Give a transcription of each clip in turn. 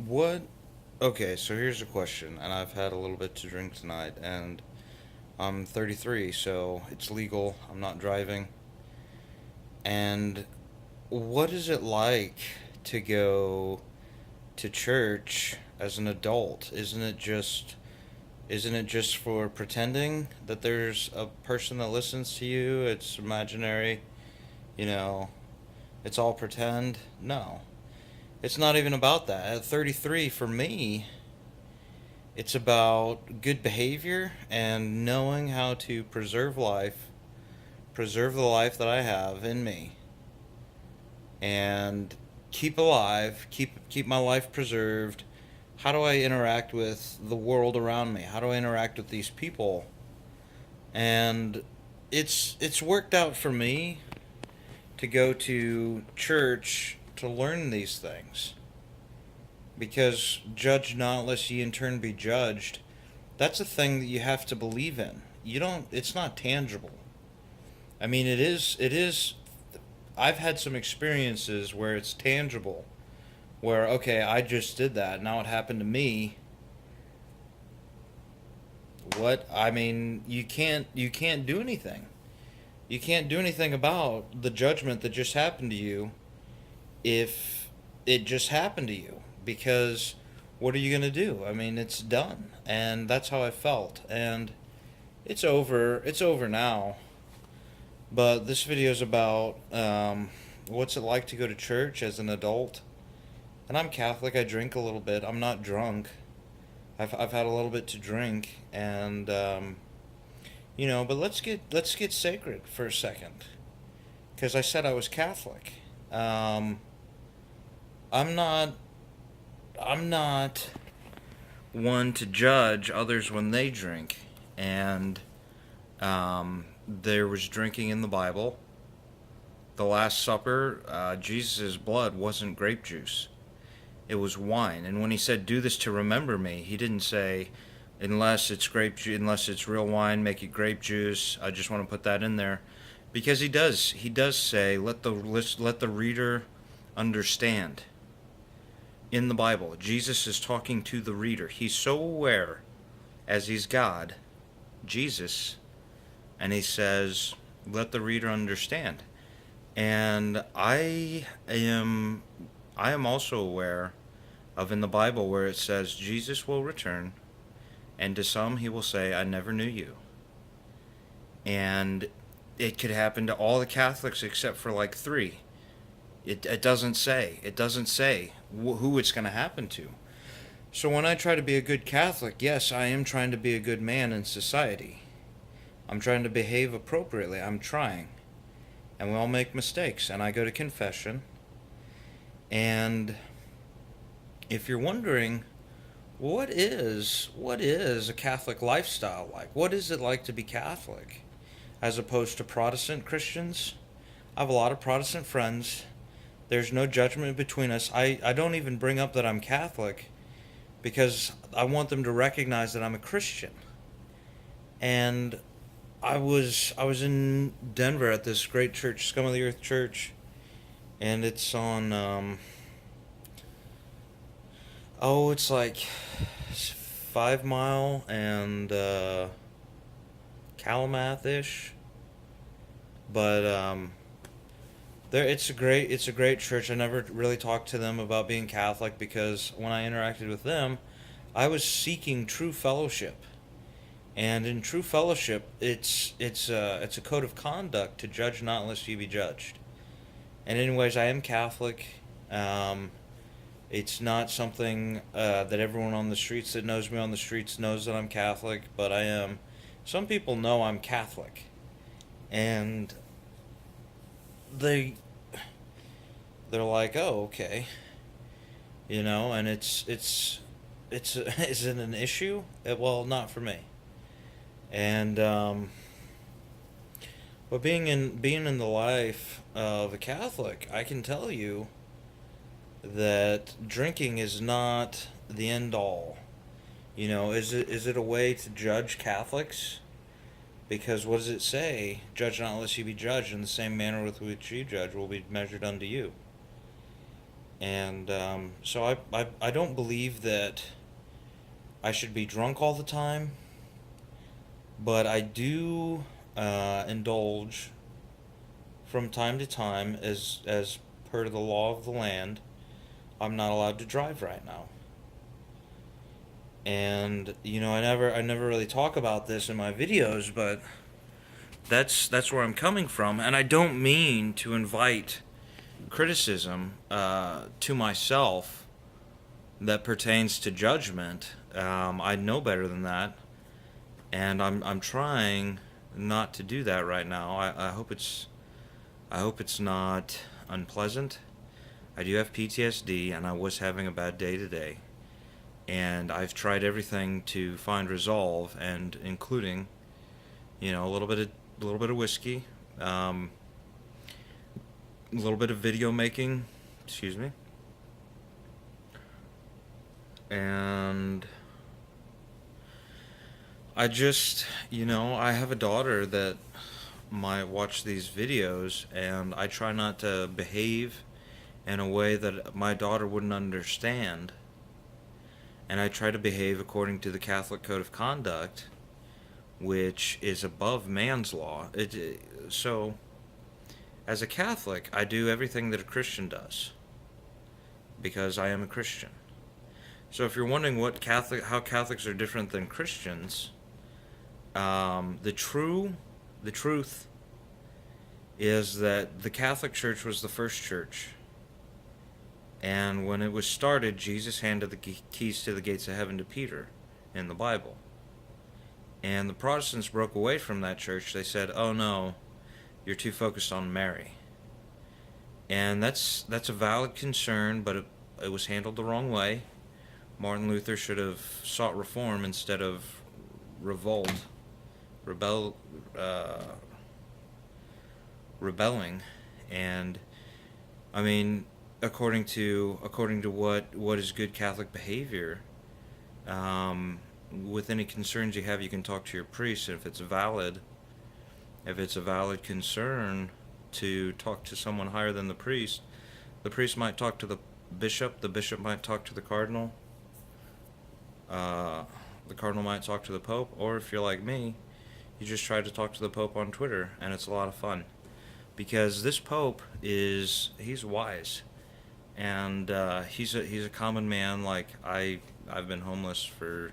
What? Okay, so here's a question, and I've had a little bit to drink tonight, and I'm 33, so it's legal. I'm not driving. And what is it like to go to church as an adult? Isn't it just for pretending that there's a person that listens to you? It's imaginary, you know, it's all pretend? No. It's not even about that. At 33, for me, it's about good behavior and knowing how to preserve the life that I have in me, and keep alive, keep my life preserved. How do I interact with the world around me? How do I interact with these people? And it's worked out for me to go to church to learn these things, because judge not lest ye in turn be judged. That's a thing that you have to believe in. You don't, it's not tangible. I mean, it is. I've had some experiences where it's tangible, where okay, I just did that, now it happened to me. What? I mean, you can't do anything. You can't do anything about the judgment that just happened to you if it just happened to you, because what are you going to do? I mean, it's done. And that's how I felt. And it's over. It's over now. But this video is about what's it like to go to church as an adult. And I'm Catholic. I drink a little bit. I'm not drunk. I've had a little bit to drink, and but let's get sacred for a second, because I said I was Catholic. Um, I'm not I'm not one to judge others when they drink, and there was drinking in the Bible. The Last Supper, Jesus' blood wasn't grape juice; it was wine. And when he said, "Do this to remember me," he didn't say, "Unless it's unless it's real wine, make it grape juice." I just want to put that in there, because he does say, let the reader understand." In the Bible, Jesus is talking to the reader. He's so aware, as he's God, Jesus, and he says, "Let the reader understand." And I am also aware of in the Bible where it says Jesus will return, and to some he will say, "I never knew you." And it could happen to all the Catholics except for like three. It doesn't say. It doesn't say who it's going to happen to. So when I try to be a good Catholic, yes, I am trying to be a good man in society. I'm trying to behave appropriately. I'm trying. And we all make mistakes. And I go to confession. And if you're wondering, what is a Catholic lifestyle like? What is it like to be Catholic as opposed to Protestant Christians? I have a lot of Protestant friends. There's no judgment between us. I don't even bring up that I'm Catholic, because I want them to recognize that I'm a Christian. And I was in Denver at this great church, Scum of the Earth Church, and it's on it's like 5 Mile and Kalamath ish, but it's a great church. I never really talked to them about being Catholic, because when I interacted with them, I was seeking true fellowship. And in true fellowship, it's a code of conduct to judge not lest ye be judged. And anyways, I am Catholic. Um, it's not something that everyone on the streets that knows me on the streets knows that I'm Catholic, but I am. Some people know I'm Catholic, and they they're like, "Oh, okay," and it's is it an issue? Well, not for me. And but being in the life of a Catholic, I can tell you that drinking is not the end all. Is it a way to judge Catholics? Because what does it say? Judge not lest you be judged. In the same manner with which you judge will be measured unto you. And so I don't believe that I should be drunk all the time, but I do indulge from time to time, as per the law of the land. I'm not allowed to drive right now. And I never really talk about this in my videos, but that's where I'm coming from, and I don't mean to invite criticism to myself that pertains to judgment. I know better than that, and I'm trying not to do that right now. I hope it's not unpleasant. I do have PTSD, and I was having a bad day today, and I've tried everything to find resolve, and including, a little bit of whiskey, a little bit of video making, excuse me, and I have a daughter that might watch these videos, and I try not to behave in a way that my daughter wouldn't understand, and I try to behave according to the Catholic Code of Conduct, which is above man's law. So, as a Catholic, I do everything that a Christian does because I am a Christian. So, if you're wondering how Catholics are different than Christians, the truth is that the Catholic Church was the first church, and when it was started, Jesus handed the keys to the gates of heaven to Peter in the Bible. And the Protestants broke away from that church. They said, "Oh no, you're too focused on Mary." And that's a valid concern, but it was handled the wrong way. Martin Luther should have sought reform instead of rebel, rebelling. And I mean, according to what is good Catholic behavior, with any concerns you have, you can talk to your priest. And if it's a valid concern to talk to someone higher than the priest might talk to the bishop might talk to the cardinal might talk to the pope, or if you're like me, you just try to talk to the pope on Twitter, and it's a lot of fun. Because this pope he's wise, and he's a common man. Like I've been homeless for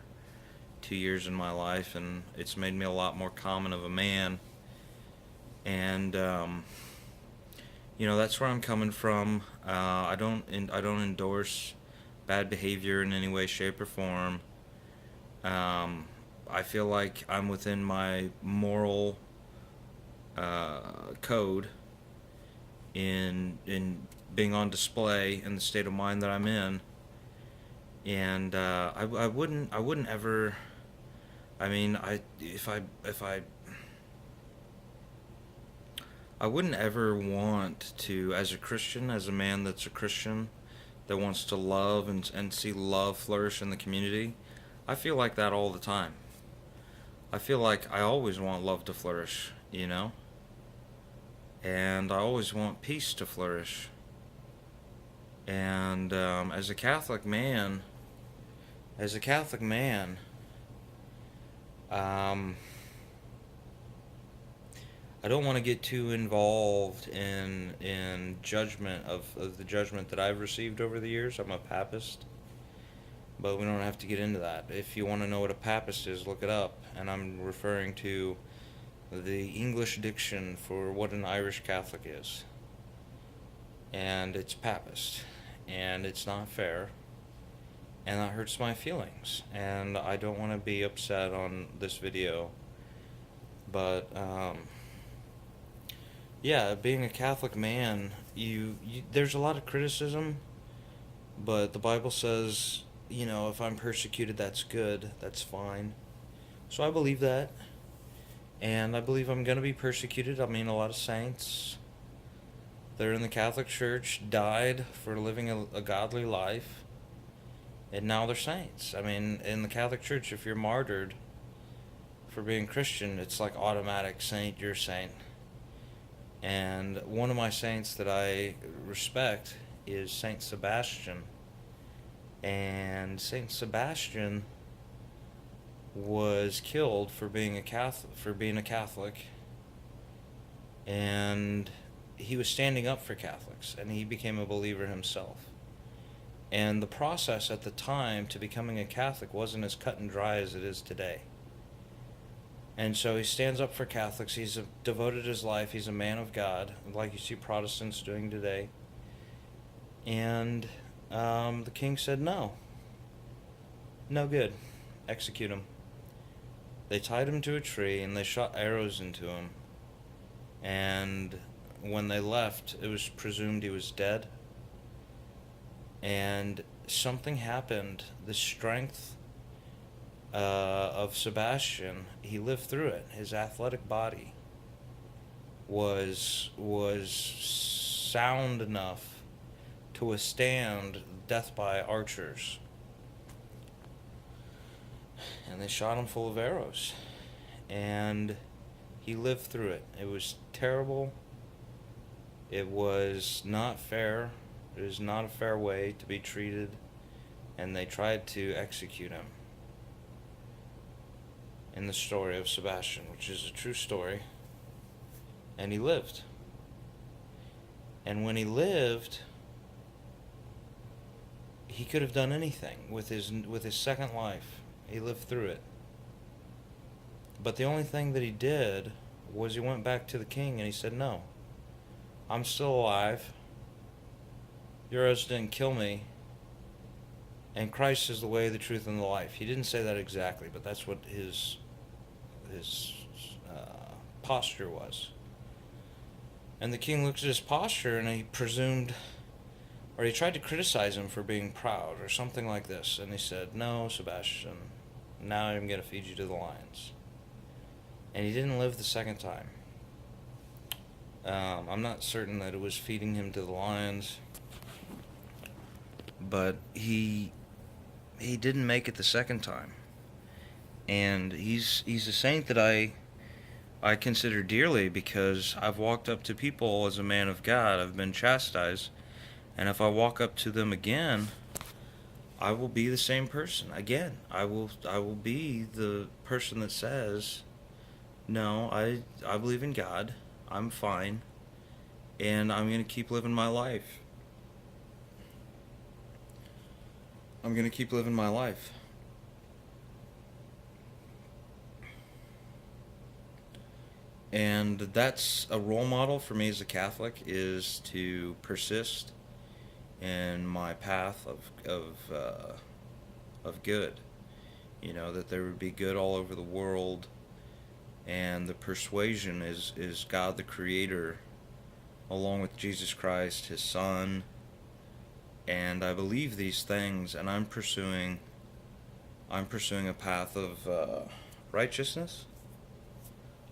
2 years in my life, and it's made me a lot more common of a man. And that's where I'm coming from. I don't endorse bad behavior in any way, shape, or form. I feel like I'm within my moral code in being on display in the state of mind that I'm in, and I wouldn't ever. I mean, I wouldn't ever want to, as a Christian, as a man that's a Christian, that wants to love and see love flourish in the community. I feel like that all the time. I feel like I always want love to flourish, and I always want peace to flourish. And as a Catholic man, I don't want to get too involved in judgment of the judgment that I've received over the years. I'm a Papist, but we don't have to get into that. If you want to know what a Papist is, look it up. And I'm referring to the English diction for what an Irish Catholic is. And it's Papist. And it's not fair. And that hurts my feelings. And I don't want to be upset on this video. But, yeah, being a Catholic man, there's a lot of criticism, but the Bible says, if I'm persecuted, that's good, that's fine. So I believe that, and I believe I'm going to be persecuted. I mean, a lot of saints that are in the Catholic Church died for living a godly life, and now they're saints. I mean, in the Catholic Church, if you're martyred for being Christian, it's like automatic saint, you're a saint. And one of my saints that I respect is Saint Sebastian. And Saint Sebastian was killed for being a Catholic, and he was standing up for Catholics, and he became a believer himself. And the process at the time to becoming a Catholic wasn't as cut and dry as it is today. And so he stands up for Catholics. He's devoted his life. He's a man of God, like you see Protestants doing today. And the king said, no. No good. Execute him. They tied him to a tree and they shot arrows into him. And when they left, it was presumed he was dead. And something happened. The strength of Sebastian, he lived through it. His athletic body was sound enough to withstand death by archers. And they shot him full of arrows. And he lived through it. It was terrible. It was not fair. It was not a fair way to be treated. And they tried to execute him. In the story of Sebastian, which is a true story. And he lived. And when he lived, he could have done anything with his second life. He lived through it. But the only thing that he did was he went back to the king and he said, no, I'm still alive. Your arrows didn't kill me. And Christ is the way, the truth, and the life. He didn't say that exactly, but that's what his posture was. And the king looked at his posture and he presumed, or he tried to criticize him for being proud or something like this. And he said, no, Sebastian, now I'm going to feed you to the lions. And he didn't live the second time. I'm not certain that it was feeding him to the lions, but he didn't make it the second time. And he's a saint that I consider dearly, because I've walked up to people as a man of God. I've been chastised, and if I walk up to them again, I will be the same person again. I will be the person that says, no, I believe in God. I'm fine, and I'm going to keep living my life. I'm going to keep living my life. And that's a role model for me as a Catholic, is to persist in my path of good. You know, that there would be good all over the world, and the persuasion is God the Creator, along with Jesus Christ, His Son. And I believe these things, and I'm pursuing a path of righteousness.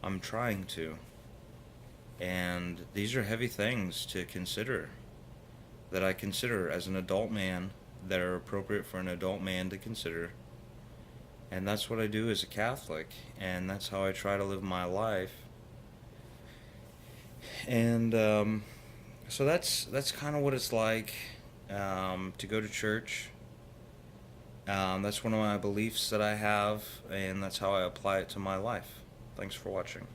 I'm trying to. And these are heavy things to consider, that I consider as an adult man, that are appropriate for an adult man to consider. And that's what I do as a Catholic, and that's how I try to live my life. And so that's kind of what it's like to go to church. That's one of my beliefs that I have, and that's how I apply it to my life. Thanks for watching.